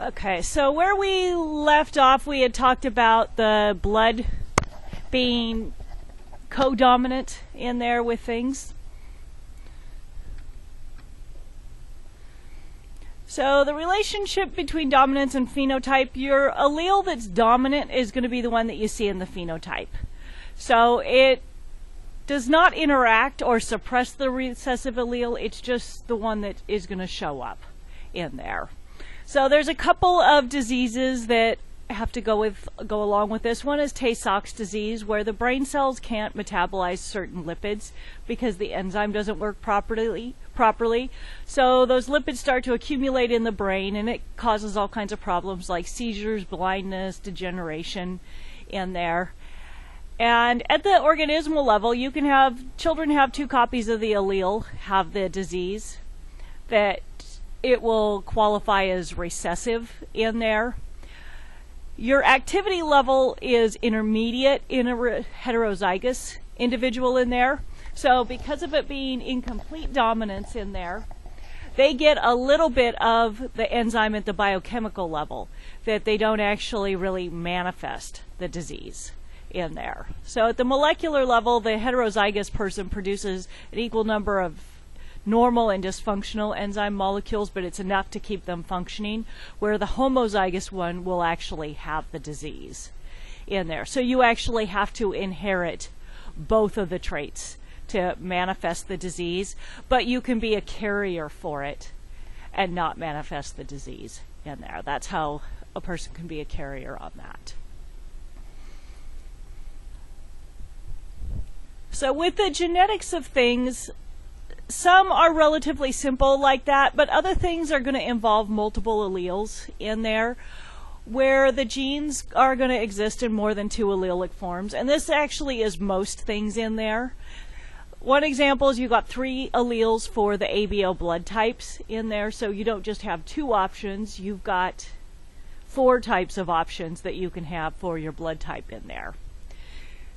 Okay, so where we left off, we had talked about the blood being co-dominant in there with things. So the relationship between dominance and phenotype, your allele that's dominant is going to be the one that you see in the phenotype. So it does not interact or suppress the recessive allele, it's just the one that is going to show up in there. So there's a couple of diseases that have to go along with this. One is Tay-Sachs disease, where the brain cells can't metabolize certain lipids because the enzyme doesn't work properly. So those lipids start to accumulate in the brain, and it causes all kinds of problems like seizures, blindness, degeneration in there. And at the organismal level, you can have children have 2 copies of the allele, have the disease, that it will qualify as recessive in there. Your activity level is intermediate in a heterozygous individual in there. So because of it being incomplete dominance in there, they get a little bit of the enzyme at the biochemical level, that they don't actually really manifest the disease in there. So at the molecular level, the heterozygous person produces an equal number of normal and dysfunctional enzyme molecules, but it's enough to keep them functioning, where the homozygous one will actually have the disease in there. So you actually have to inherit both of the traits to manifest the disease, but you can be a carrier for it and not manifest the disease in there. That's how a person can be a carrier on that. So with the genetics of things, some are relatively simple like that, but other things are going to involve multiple alleles in there, where the genes are going to exist in more than 2 allelic forms, and this actually is most things in there. One example is you've got 3 alleles for the ABO blood types in there, so you don't just have 2 options, you've got 4 types of options that you can have for your blood type in there.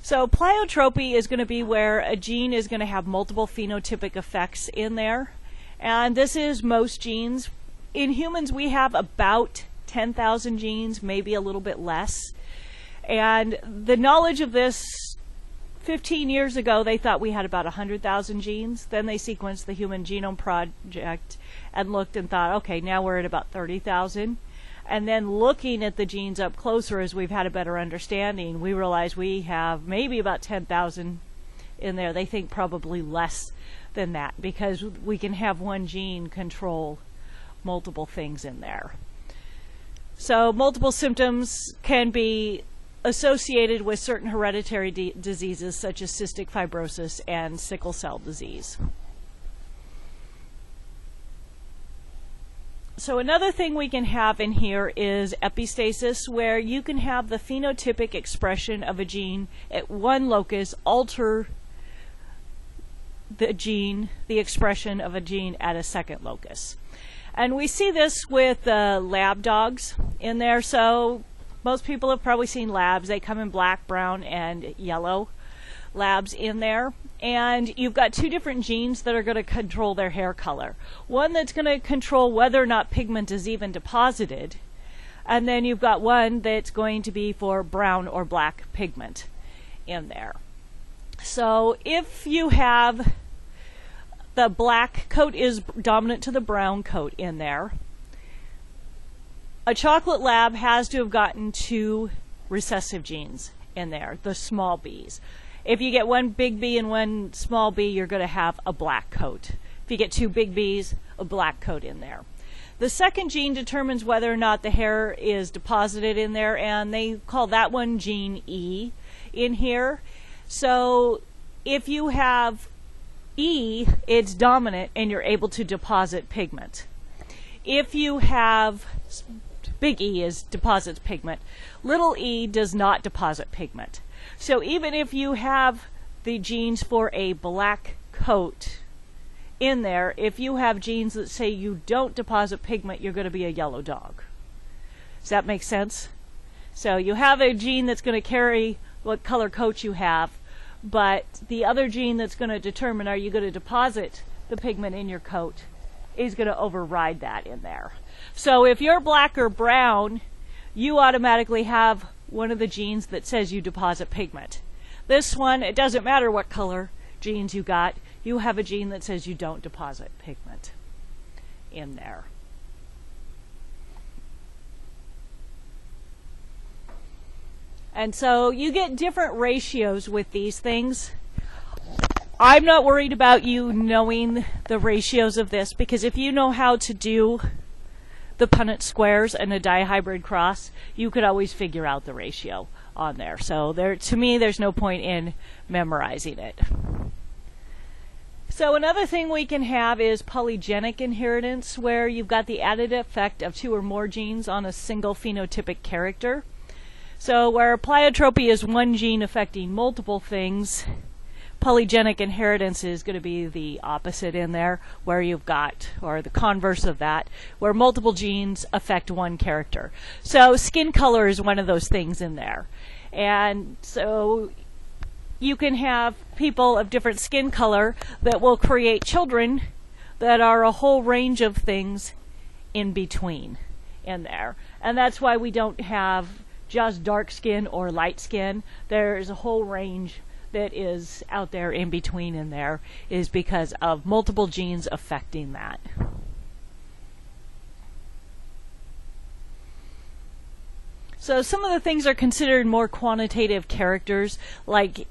So pleiotropy is going to be where a gene is going to have multiple phenotypic effects in there, and this is most genes. In humans we have about 10,000 genes, maybe a little bit less, and the knowledge of this 15 years ago, they thought we had about 100,000 genes. Then they sequenced the Human Genome Project and looked and thought, okay, now we're at about 30,000. And then looking at the genes up closer as we've had a better understanding, we realize we have maybe about 10,000 in there. They think probably less than that, because we can have one gene control multiple things in there. So multiple symptoms can be associated with certain hereditary diseases such as cystic fibrosis and sickle cell disease. So another thing we can have in here is epistasis, where you can have the phenotypic expression of a gene at one locus alter the expression of a gene at a second locus. And we see this with lab dogs in there. So most people have probably seen labs. They come in black, brown, and yellow labs in there. And you've got 2 different genes that are going to control their hair color. One that's going to control whether or not pigment is even deposited. And then you've got one that's going to be for brown or black pigment in there. So if you have the black coat is dominant to the brown coat in there, a chocolate lab has to have gotten 2 recessive genes in there, the small b's. If you get 1 big B and 1 small b, you're going to have a black coat. If you get 2 big B's, a black coat in there. The second gene determines whether or not the hair is deposited in there, and they call that one gene E in here. So if you have E, it's dominant and you're able to deposit pigment. If you have big E is deposits pigment, little e does not deposit pigment. So even if you have the genes for a black coat in there, if you have genes that say you don't deposit pigment, you're going to be a yellow dog. Does that make sense? So you have a gene that's going to carry what color coat you have, but the other gene that's going to determine are you going to deposit the pigment in your coat is going to override that in there. So if you're black or brown, you automatically have one of the genes that says you deposit pigment. This one, it doesn't matter what color genes you got, you have a gene that says you don't deposit pigment in there. And so you get different ratios with these things. I'm not worried about you knowing the ratios of this, because if you know how to do the Punnett squares and a dihybrid cross, you could always figure out the ratio on there. So to me, there's no point in memorizing it. So another thing we can have is polygenic inheritance, where you've got the added effect of 2 or more genes on a single phenotypic character. So where pleiotropy is one gene affecting multiple things, polygenic inheritance is going to be the opposite in there, where you've got, or the converse of that, where multiple genes affect one character. So skin color is one of those things in there. And so you can have people of different skin color that will create children that are a whole range of things in between in there. And that's why we don't have just dark skin or light skin. There's a whole range that is out there in between in there, is because of multiple genes affecting that. So some of the things are considered more quantitative characters, like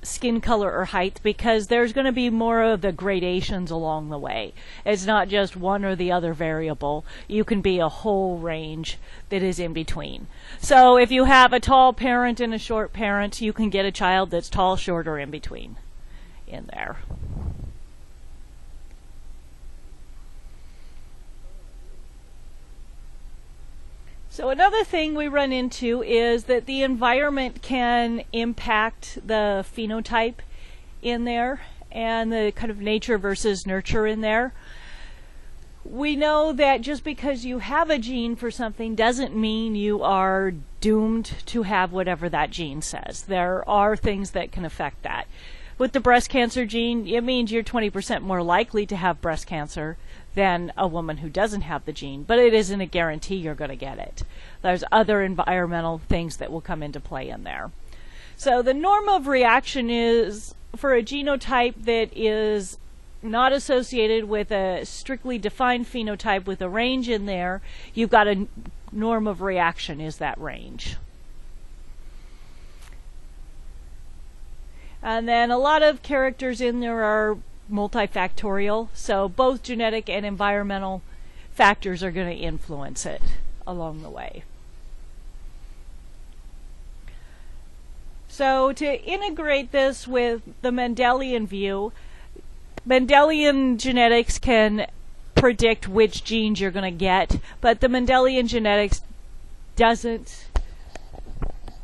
skin color or height, because there's going to be more of the gradations along the way. It's not just one or the other variable. You can be a whole range that is in between. So if you have a tall parent and a short parent, you can get a child that's tall, short, or in between in there. So another thing we run into is that the environment can impact the phenotype in there, and the kind of nature versus nurture in there. We know that just because you have a gene for something doesn't mean you are doomed to have whatever that gene says. There are things that can affect that. With the breast cancer gene, it means you're 20% more likely to have breast cancer than a woman who doesn't have the gene, but it isn't a guarantee you're going to get it. There's other environmental things that will come into play in there. So the norm of reaction is for a genotype that is not associated with a strictly defined phenotype with a range in there, you've got a norm of reaction is that range. And then a lot of characters in there are multifactorial, so both genetic and environmental factors are going to influence it along the way. So to integrate this with the Mendelian view, Mendelian genetics can predict which genes you're going to get, but the Mendelian genetics doesn't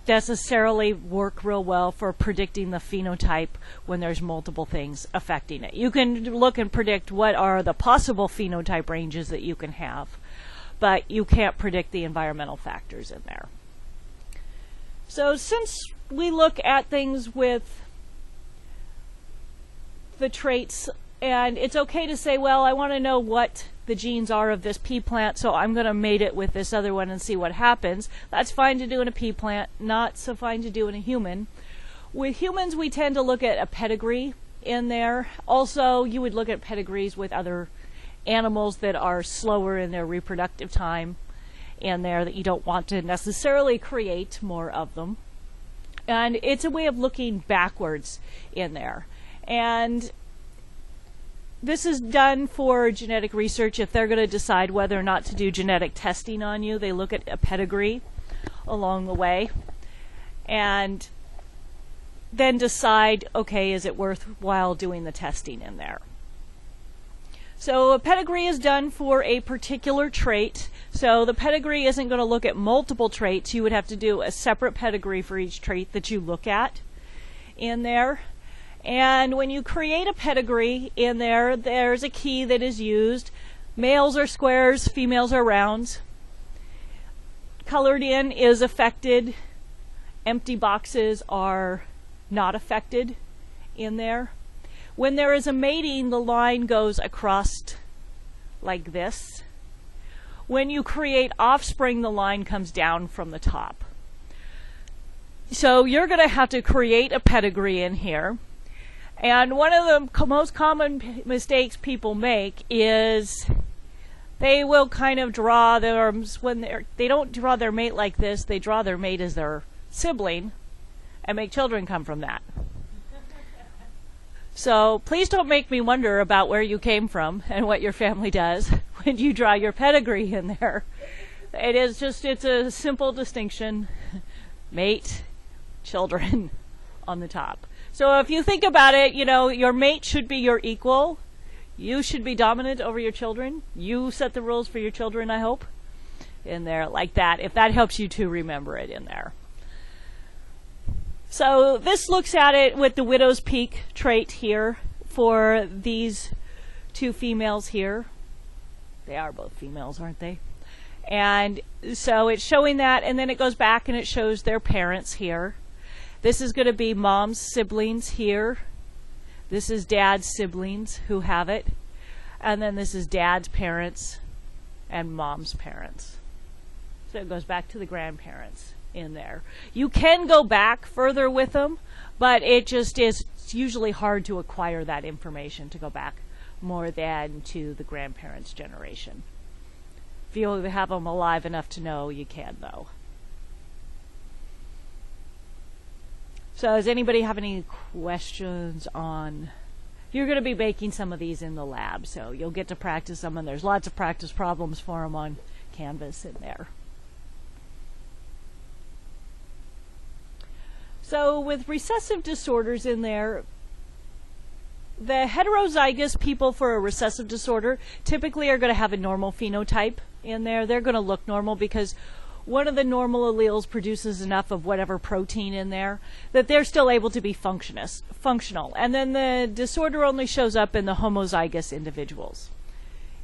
necessarily work real well for predicting the phenotype when there's multiple things affecting it. You can look and predict what are the possible phenotype ranges that you can have, but you can't predict the environmental factors in there. So since we look at things with the traits, and it's okay to say, well, I want to know what the genes are of this pea plant, so I'm going to mate it with this other one and see what happens. That's fine to do in a pea plant, not so fine to do in a human. With humans, we tend to look at a pedigree in there. Also, you would look at pedigrees with other animals that are slower in their reproductive time in there, that you don't want to necessarily create more of them. And it's a way of looking backwards in there. And this is done for genetic research. If they're going to decide whether or not to do genetic testing on you, they look at a pedigree along the way and then decide, okay, is it worthwhile doing the testing in there? So a pedigree is done for a particular trait. So the pedigree isn't going to look at multiple traits. You would have to do a separate pedigree for each trait that you look at in there. And when you create a pedigree in there, there's a key that is used. Males are squares, females are rounds. Colored in is affected. Empty boxes are not affected in there. When there is a mating, the line goes across like this. when you create offspring, the line comes down from the top. So you're going to have to create a pedigree in here. And one of the most common mistakes people make is they will kind of draw their, when they don't draw their mate like this, they draw their mate as their sibling and make children come from that. So please don't make me wonder about where you came from and what your family does when you draw your pedigree in there. It is just, it's a simple distinction. Mate, children on the top. So if you think about it, you know, your mate should be your equal. You should be dominant over your children. You set the rules for your children, I hope, in there like that, if that helps you to remember it in there. So this looks at it with the widow's peak trait here for these two females here. They are both females, aren't they? And so it's showing that, and then it goes back and it shows their parents here. This is going to be mom's siblings here. This is dad's siblings who have it. And then this is dad's parents and mom's parents. So it goes back to the grandparents in there. You can go back further with them, but it just is usually hard to acquire that information to go back more than to the grandparents' generation. If you have them alive enough to know, you can though. So does anybody have any questions on... You're going to be making some of these in the lab, so you'll get to practice them, and there's lots of practice problems for them on Canvas in there. So with recessive disorders in there, the heterozygous people for a recessive disorder typically are going to have a normal phenotype in there. They're going to look normal because one of the normal alleles produces enough of whatever protein in there that they're still able to be functional. And then the disorder only shows up in the homozygous individuals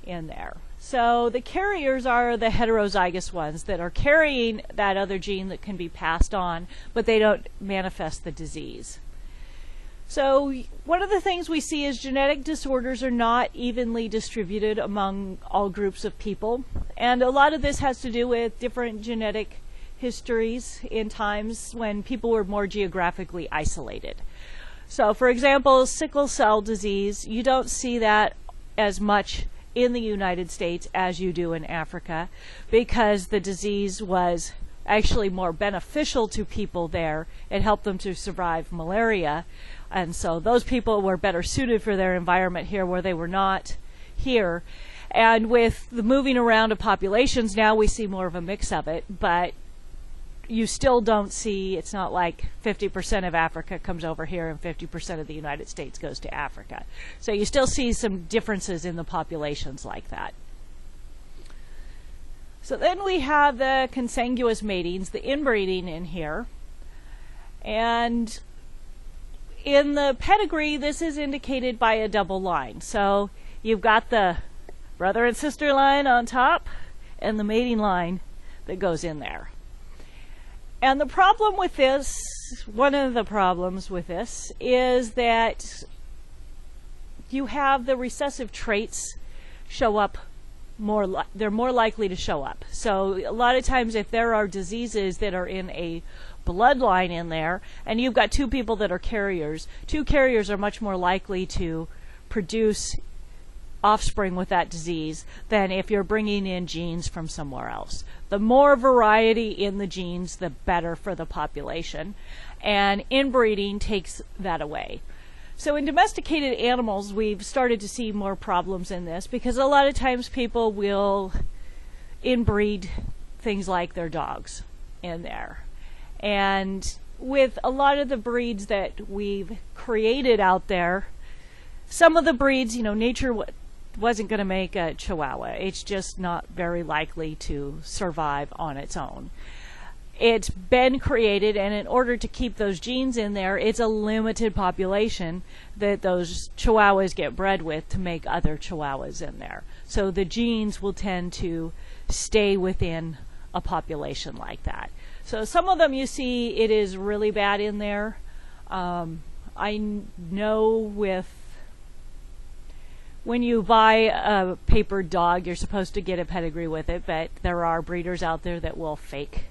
in there. So the carriers are the heterozygous ones that are carrying that other gene that can be passed on, but they don't manifest the disease. So one of the things we see is genetic disorders are not evenly distributed among all groups of people. And a lot of this has to do with different genetic histories in times when people were more geographically isolated. So for example, sickle cell disease, you don't see that as much in the United States as you do in Africa because the disease was actually more beneficial to people there. It helped them to survive malaria. And so those people were better suited for their environment here where they were not here. And with the moving around of populations, now we see more of a mix of it, but you still don't see, it's not like 50% of Africa comes over here and 50% of the United States goes to Africa. So you still see some differences in the populations like that. So then we have the consanguous matings, the inbreeding in here. And in the pedigree, this is indicated by a double line. So you've got the brother and sister line on top and the mating line that goes in there. And the problem with this, one of the problems with this, is that you have the recessive traits show up more, they're more likely to show up. So a lot of times if there are diseases that are in a bloodline in there, and you've got two people that are carriers, two carriers are much more likely to produce offspring with that disease than if you're bringing in genes from somewhere else. The more variety in the genes, the better for the population, and inbreeding takes that away. So in domesticated animals, we've started to see more problems in this because a lot of times people will inbreed things like their dogs in there. And with a lot of the breeds that we've created out there, some of the breeds, you know, nature wasn't going to make a Chihuahua. It's just not very likely to survive on its own. It's been created, and in order to keep those genes in there, it's a limited population that those Chihuahuas get bred with to make other Chihuahuas in there. So the genes will tend to stay within a population like that. So some of them you see it is really bad in there. I know with when you buy a papered dog, you're supposed to get a pedigree with it, but there are breeders out there that will fake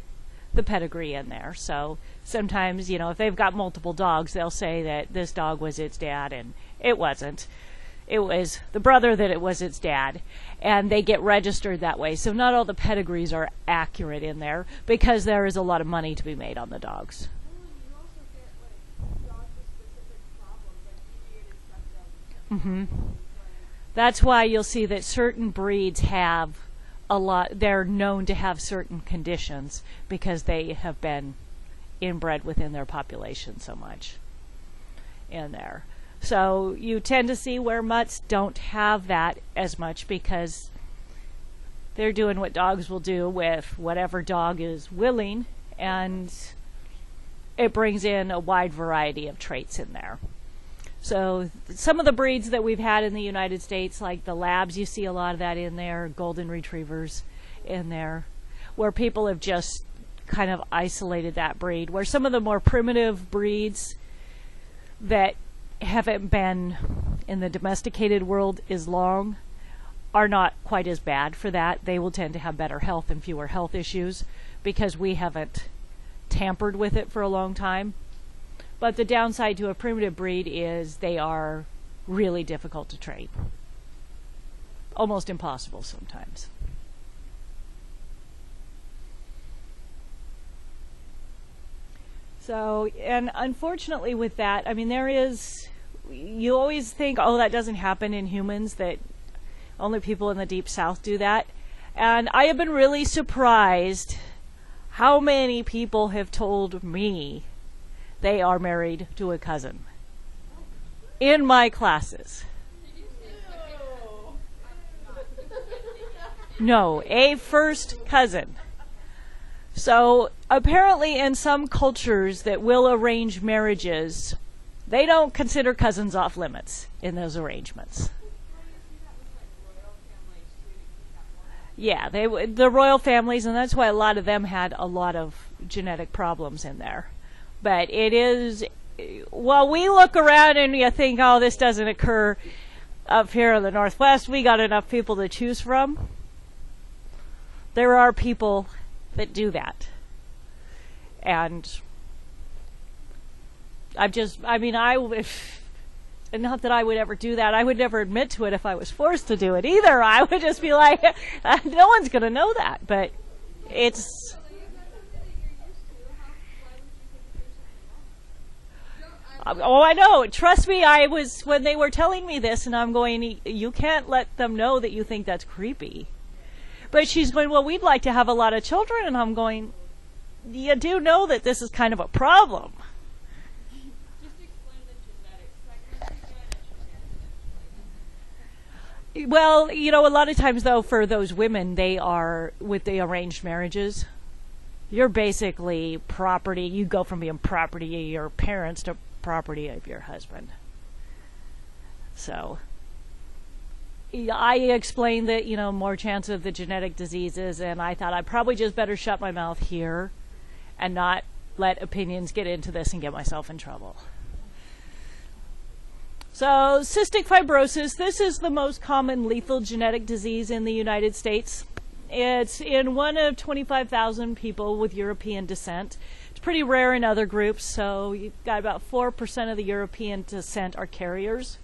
the pedigree in there. So sometimes, if they've got multiple dogs, they'll say that this dog was its dad, and it wasn't. It was the brother that it was its dad, and they get registered that way. So not all the pedigrees are accurate in there because there is a lot of money to be made on the dogs. You also get dogs with specific problems, like deviated septum. That's why you'll see that certain breeds have they're known to have certain conditions because they have been inbred within their population so much in there. So you tend to see where mutts don't have that as much because they're doing what dogs will do with whatever dog is willing, and it brings in a wide variety of traits in there. So some of the breeds that we've had in the United States, like the labs, you see a lot of that in there, golden retrievers in there, where people have just kind of isolated that breed, where some of the more primitive breeds that haven't been in the domesticated world as long are not quite as bad for that. They will tend to have better health and fewer health issues because we haven't tampered with it for a long time. But the downside to a primitive breed is they are really difficult to train. Almost impossible sometimes. So, and unfortunately with that, I mean, you always think, oh, that doesn't happen in humans, that only people in the deep south do that. And I have been really surprised how many people have told me they are married to a cousin in my classes. No, a first cousin. So apparently in some cultures that will arrange marriages, they don't consider cousins off limits in those arrangements. Yeah, the royal families, and that's why a lot of them had a lot of genetic problems in there. But it is, well, we look around and you think, oh, this doesn't occur up here in the Northwest. We got enough people to choose from. There are people that do that. And not that I would ever do that. I would never admit to it if I was forced to do it either. I would just be like, no one's going to know that. But it's... Oh, I know. Trust me, when they were telling me this, and I'm going, you can't let them know that you think that's creepy. But she's going, well, we'd like to have a lot of children, and I'm going, you do know that this is kind of a problem. Just explain the genetics. Well, a lot of times, though, for those women, they are, with the arranged marriages, you're basically property. You go from being property of your parents to property of your husband. So I explained that, more chance of the genetic diseases, and I thought I'd probably just better shut my mouth here and not let opinions get into this and get myself in trouble. So cystic fibrosis, this is the most common lethal genetic disease in the United States. It's in 1 of 25,000 people with European descent. It's pretty rare in other groups, so you've got about 4% of the European descent are carriers.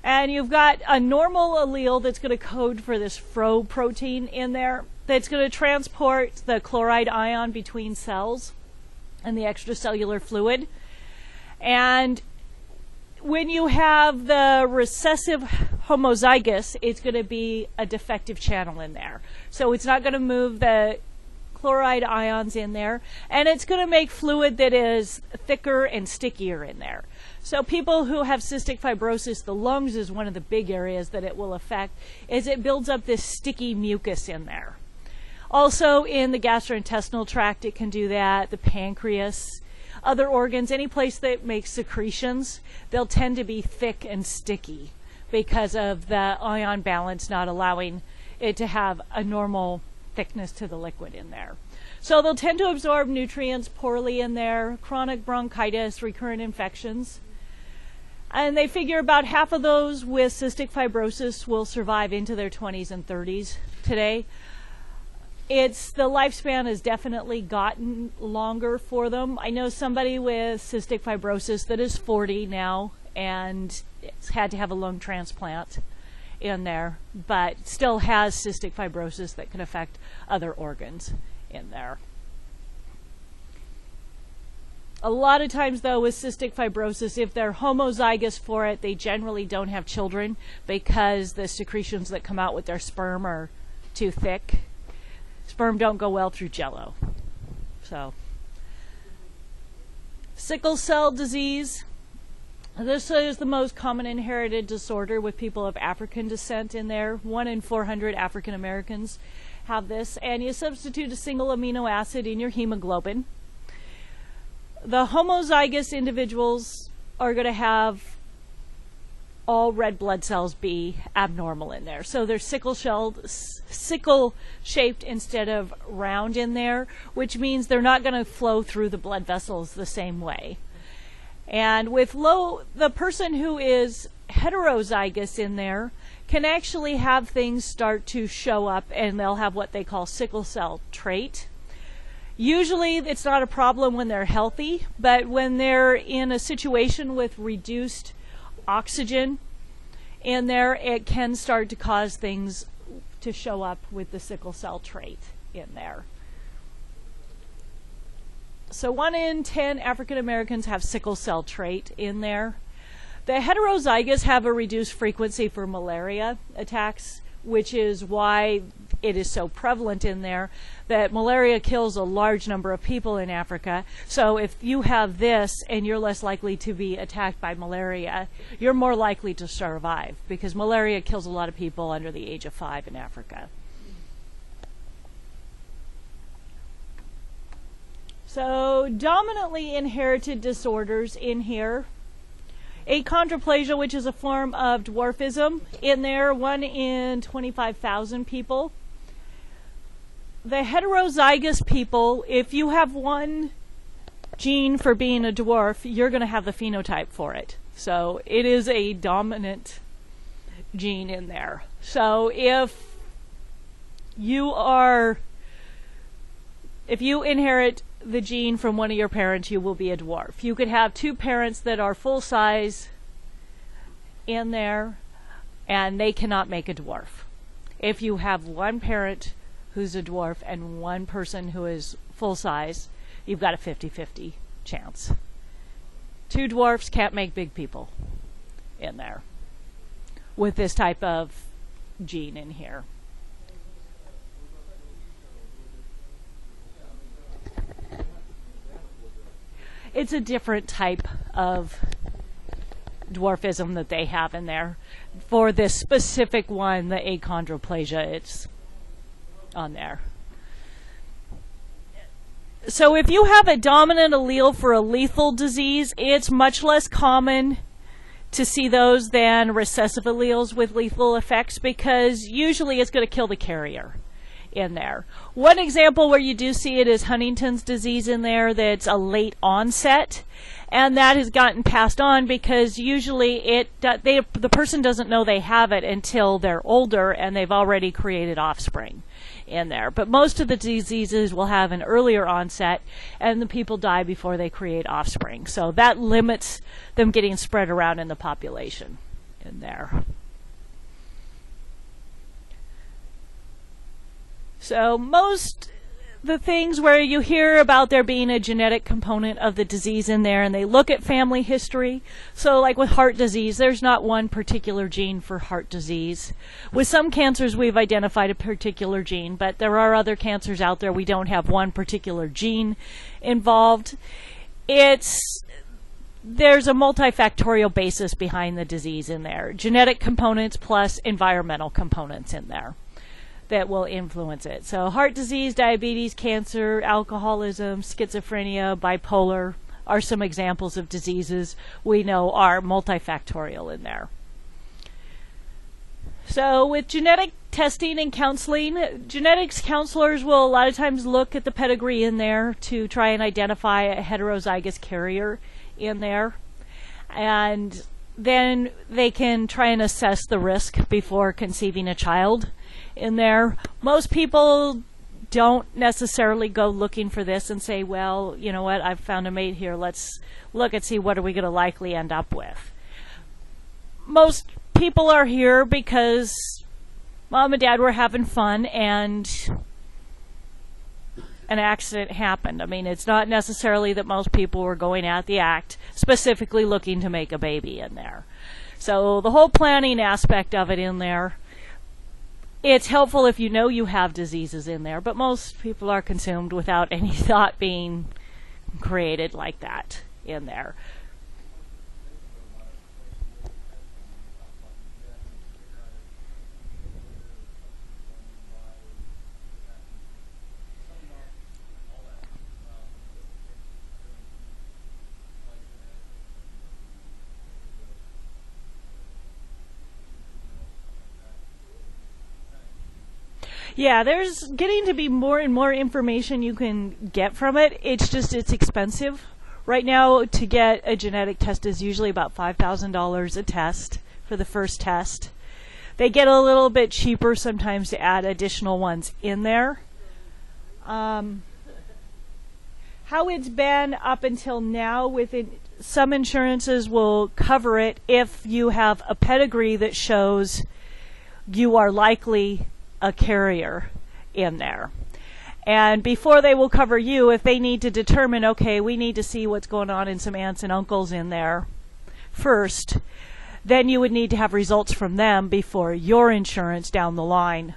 And you've got a normal allele that's going to code for this Fro protein in there that's going to transport the chloride ion between cells and the extracellular fluid. And when you have the recessive homozygous, it's going to be a defective channel in there. So it's not going to move the chloride ions in there, and it's going to make fluid that is thicker and stickier in there. So people who have cystic fibrosis, the lungs is one of the big areas that it will affect, is it builds up this sticky mucus in there. Also in the gastrointestinal tract it can do that, the pancreas, other organs, any place that makes secretions, they'll tend to be thick and sticky because of the ion balance not allowing it to have a normal thickness to the liquid in there. So they'll tend to absorb nutrients poorly in there, chronic bronchitis, recurrent infections. And they figure about half of those with cystic fibrosis will survive into their 20s and 30s today. The lifespan has definitely gotten longer for them. I know somebody with cystic fibrosis that is 40 now and it's had to have a lung transplant in there, but still has cystic fibrosis that can affect other organs in there. A lot of times, though, with cystic fibrosis, if they're homozygous for it, they generally don't have children because the secretions that come out with their sperm are too thick. Sperm don't go well through jello. So, sickle cell disease. This is the most common inherited disorder with people of African descent in there. 1 in 400 African Americans have this. And you substitute a single amino acid in your hemoglobin. The homozygous individuals are going to have all red blood cells be abnormal in there. So they're sickle-shaped instead of round in there, which means they're not going to flow through the blood vessels the same way. And with the person who is heterozygous in there can actually have things start to show up, and they'll have what they call sickle cell trait. Usually it's not a problem when they're healthy, but when they're in a situation with reduced oxygen in there, it can start to cause things to show up with the sickle cell trait in there. So 1 in 10 African Americans have sickle cell trait in there. The heterozygous have a reduced frequency for malaria attacks, which is why it is so prevalent in there, that malaria kills a large number of people in Africa. So if you have this and you're less likely to be attacked by malaria, you're more likely to survive, because malaria kills a lot of people under the age of 5 in Africa. So dominantly inherited disorders in here. Achondroplasia, which is a form of dwarfism in there, 1 in 25,000 people. The heterozygous people, if you have one gene for being a dwarf, you're going to have the phenotype for it. So it is a dominant gene in there. So if you inherit the gene from one of your parents, you will be a dwarf. You could have 2 parents that are full size in there, and they cannot make a dwarf. If you have one parent who's a dwarf and one person who is full size, you've got a 50-50 chance. 2 dwarfs can't make big people in there with this type of gene in here. It's a different type of dwarfism that they have in there. For this specific one, the achondroplasia, it's on there. So if you have a dominant allele for a lethal disease, it's much less common to see those than recessive alleles with lethal effects, because usually it's going to kill the carrier in there. One example where you do see it is Huntington's disease in there, that's a late onset, and that has gotten passed on because usually the person doesn't know they have it until they're older and they've already created offspring in there. But most of the diseases will have an earlier onset and the people die before they create offspring. So that limits them getting spread around in the population in there. So most the things where you hear about there being a genetic component of the disease in there, and they look at family history. So like with heart disease, there's not one particular gene for heart disease. With some cancers, we've identified a particular gene, but there are other cancers out there we don't have one particular gene involved. There's a multifactorial basis behind the disease in there. Genetic components plus environmental components in there that will influence it. So heart disease, diabetes, cancer, alcoholism, schizophrenia, bipolar are some examples of diseases we know are multifactorial in there. So with genetic testing and counseling, genetics counselors will a lot of times look at the pedigree in there to try and identify a heterozygous carrier in there. And then they can try and assess the risk before conceiving a child in there. Most people don't necessarily go looking for this and say, well, you know what, I've found a mate here, let's look and see what are we going to likely end up with. Most people are here because mom and dad were having fun and an accident happened. I mean, it's not necessarily that most people were going at the act specifically looking to make a baby in there. So the whole planning aspect of it in there, it's helpful if you know you have diseases in there, but most people are consumed without any thought being created like that in there. Yeah, there's getting to be more and more information you can get from it. It's just, it's expensive. Right now, to get a genetic test is usually about $5,000 a test for the first test. They get a little bit cheaper sometimes to add additional ones in there. How it's been up until now, some insurances will cover it if you have a pedigree that shows you are likely a carrier in there. And before they will cover you, if they need to determine, okay, we need to see what's going on in some aunts and uncles in there first, then you would need to have results from them before your insurance down the line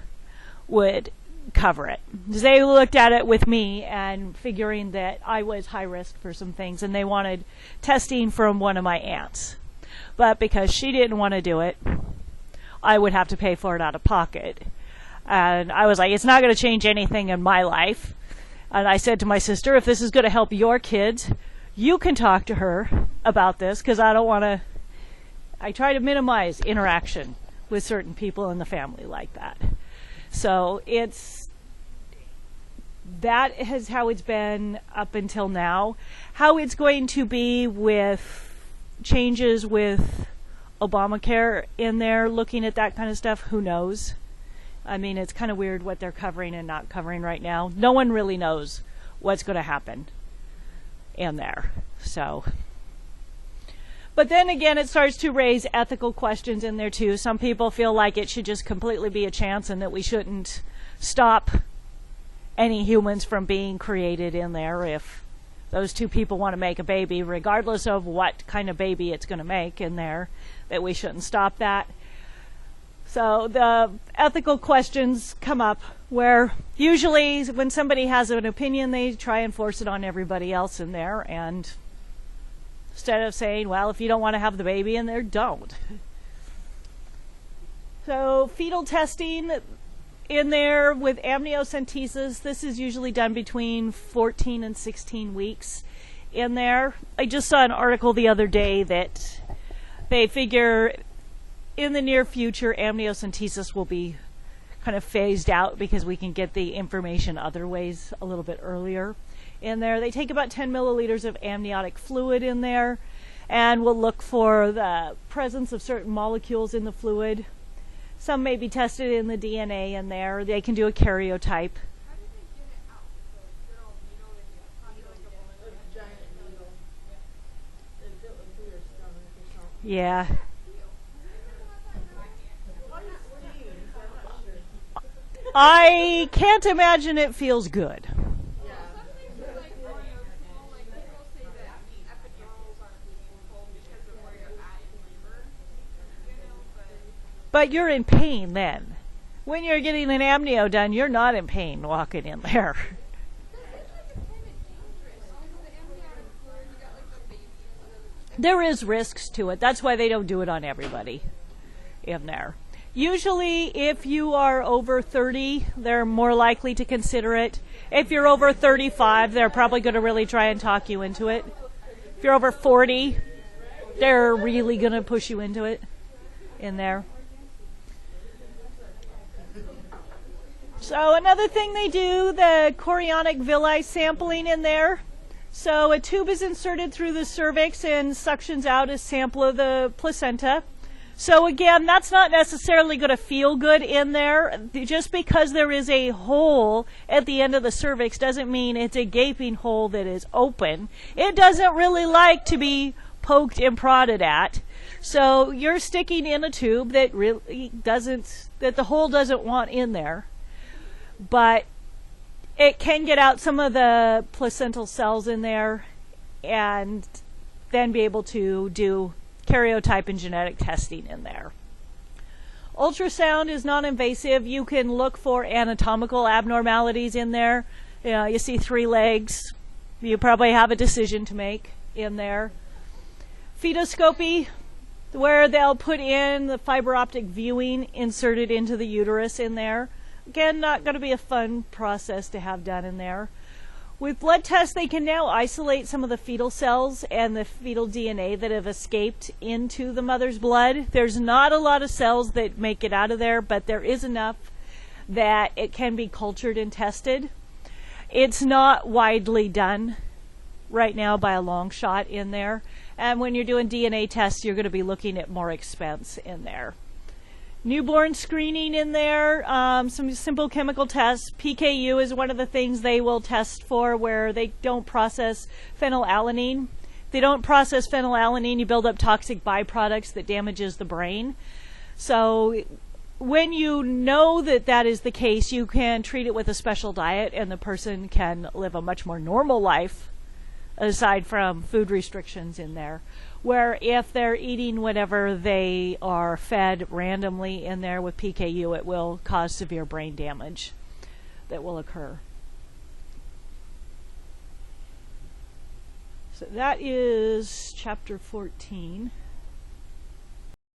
would cover it. They looked at it with me and figuring that I was high risk for some things, and they wanted testing from one of my aunts. But because she didn't want to do it, I would have to pay for it out of pocket. And I was like, it's not going to change anything in my life. And I said to my sister, if this is going to help your kids, you can talk to her about this, because I don't want to, I try to minimize interaction with certain people in the family like that. So that is how it's been up until now. How it's going to be with changes with Obamacare in there, looking at that kind of stuff, who knows? I mean, it's kind of weird what they're covering and not covering right now. No one really knows what's going to happen in there. So, but then again, it starts to raise ethical questions in there too. Some people feel like it should just completely be a chance and that we shouldn't stop any humans from being created in there if those two people want to make a baby, regardless of what kind of baby it's going to make in there, that we shouldn't stop that. So the ethical questions come up where usually when somebody has an opinion, they try and force it on everybody else in there, and instead of saying, well, if you don't want to have the baby in there, don't. So fetal testing in there with amniocentesis, this is usually done between 14 and 16 weeks in there. I just saw an article the other day that they figure in the near future amniocentesis will be kind of phased out because we can get the information other ways a little bit earlier in there. They take about 10 milliliters of amniotic fluid in there and will look for the presence of certain molecules in the fluid. Some may be tested in the DNA in there. They can do a karyotype. How do they get it out? The little needle in your pocket, like a giant needle. They do it through your stomach or something. Yeah. I can't imagine it feels good. Yeah. Some things are like really small, like people say that epidurals aren't painful because of where you're at in labor, you know, But you're in pain then. When you're getting an amnio done, you're not in pain walking in there. There is risks to it. That's why they don't do it on everybody in there. Usually, if you are over 30, they're more likely to consider it. If you're over 35, they're probably going to really try and talk you into it. If you're over 40, they're really going to push you into it in there. So another thing they do, the chorionic villi sampling in there. So a tube is inserted through the cervix and suctions out a sample of the placenta. So again, that's not necessarily going to feel good in there. Just because there is a hole at the end of the cervix doesn't mean it's a gaping hole that is open. It doesn't really like to be poked and prodded at. So you're sticking in a tube that really doesn't, that the hole doesn't want in there. But it can get out some of the placental cells in there and then be able to do karyotype and genetic testing in there. Ultrasound is non-invasive. You can look for anatomical abnormalities in there. You know, you see 3 legs. You probably have a decision to make in there. Fetoscopy, where they'll put in the fiber optic viewing inserted into the uterus in there. Again, not going to be a fun process to have done in there. With blood tests, they can now isolate some of the fetal cells and the fetal DNA that have escaped into the mother's blood. There's not a lot of cells that make it out of there, but there is enough that it can be cultured and tested. It's not widely done right now by a long shot in there. And when you're doing DNA tests, you're going to be looking at more expense in there. Newborn screening in there, some simple chemical tests. PKU is one of the things they will test for, where they don't process phenylalanine. If they don't process phenylalanine, you build up toxic byproducts that damages the brain. So when you know that that is the case, you can treat it with a special diet and the person can live a much more normal life aside from food restrictions in there. Where if they're eating whatever they are fed randomly in there with PKU, it will cause severe brain damage that will occur. So that is chapter 14.